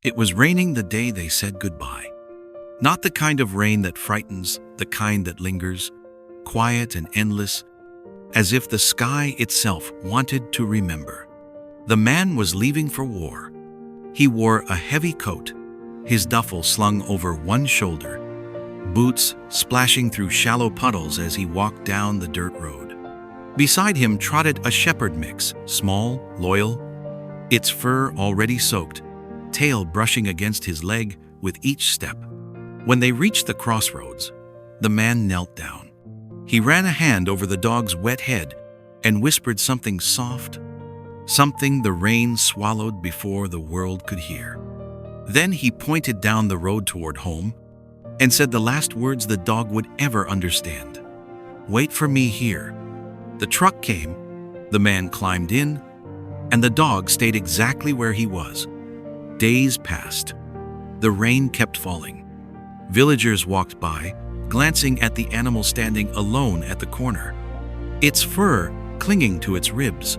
It was raining the day they said goodbye. Not the kind of rain that frightens, the kind that lingers, quiet and endless, as if the sky itself wanted to remember. The man was leaving for war. He wore a heavy coat, his duffel slung over one shoulder, boots splashing through shallow puddles as he walked down the dirt road. Beside him trotted a shepherd mix, small, loyal, its fur already soaked, tail brushing against his leg with each step. When they reached the crossroads, the man knelt down. He ran a hand over the dog's wet head and whispered something soft, something the rain swallowed before the world could hear. Then he pointed down the road toward home and said the last words the dog would ever understand. "Wait for me here." The truck came, the man climbed in, and the dog stayed exactly where he was. Days passed. The rain kept falling. Villagers walked by, glancing at the animal standing alone at the corner, its fur clinging to its ribs,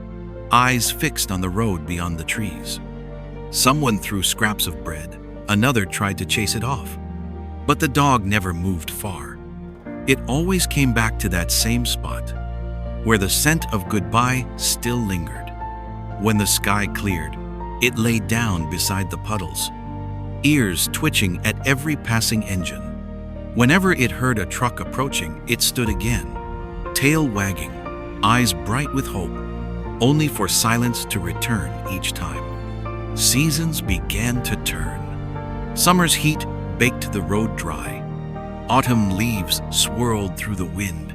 eyes fixed on the road beyond the trees. Someone threw scraps of bread, another tried to chase it off. But the dog never moved far. It always came back to that same spot, where the scent of goodbye still lingered. When the sky cleared, it lay down beside the puddles, ears twitching at every passing engine. Whenever it heard a truck approaching, it stood again, tail wagging, eyes bright with hope, only for silence to return each time. Seasons began to turn. Summer's heat baked the road dry. Autumn leaves swirled through the wind,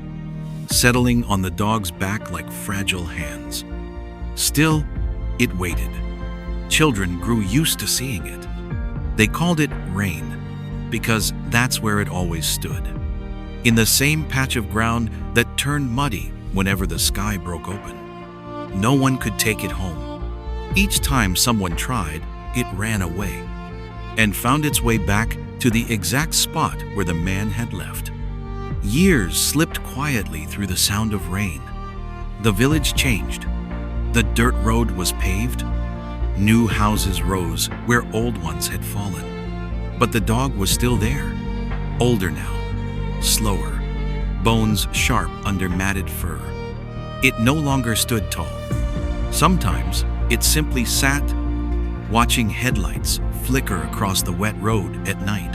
settling on the dog's back like fragile hands. Still, it waited. Children grew used to seeing it. They called it rain, because that's where it always stood, in the same patch of ground that turned muddy whenever the sky broke open. No one could take it home. Each time someone tried, it ran away and found its way back to the exact spot where the man had left. Years slipped quietly through the sound of rain. The village changed. The dirt road was paved. New houses rose where old ones had fallen. But the dog was still there, older now, slower, bones sharp under matted fur. It no longer stood tall. Sometimes it simply sat, watching headlights flicker across the wet road at night.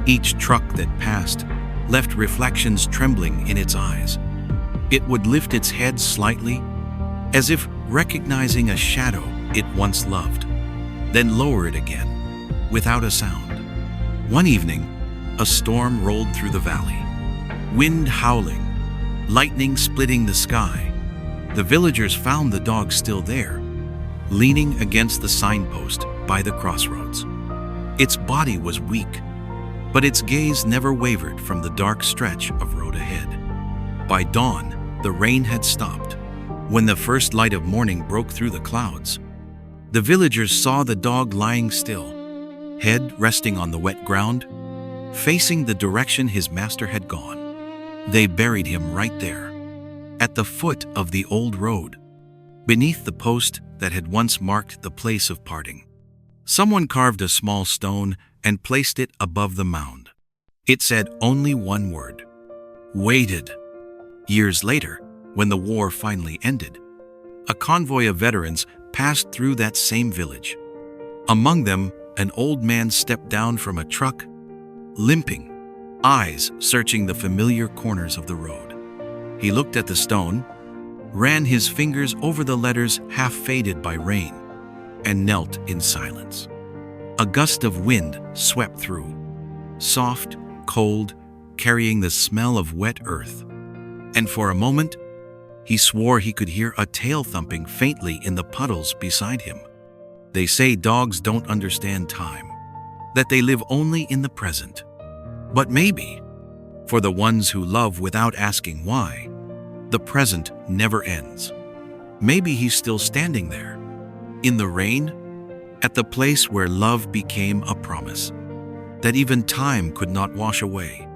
Each truck that passed left reflections trembling in its eyes. It would lift its head slightly, as if recognizing a shadow it once loved, then lower it again, without a sound. One evening, a storm rolled through the valley, wind howling, lightning splitting the sky. The villagers found the dog still there, leaning against the signpost by the crossroads. Its body was weak, but its gaze never wavered from the dark stretch of road ahead. By dawn, the rain had stopped. When the first light of morning broke through the clouds, the villagers saw the dog lying still, head resting on the wet ground, facing the direction his master had gone. They buried him right there, at the foot of the old road, beneath the post that had once marked the place of parting. Someone carved a small stone and placed it above the mound. It said only one word: waited. Years later, when the war finally ended, a convoy of veterans passed through that same village. Among them, an old man stepped down from a truck, limping, eyes searching the familiar corners of the road. He looked at the stone, ran his fingers over the letters half faded by rain, and knelt in silence. A gust of wind swept through, soft, cold, carrying the smell of wet earth. And for a moment, he swore he could hear a tail thumping faintly in the puddles beside him. They say dogs don't understand time, that they live only in the present. But maybe, for the ones who love without asking why, the present never ends. Maybe he's still standing there, in the rain, at the place where love became a promise, that even time could not wash away.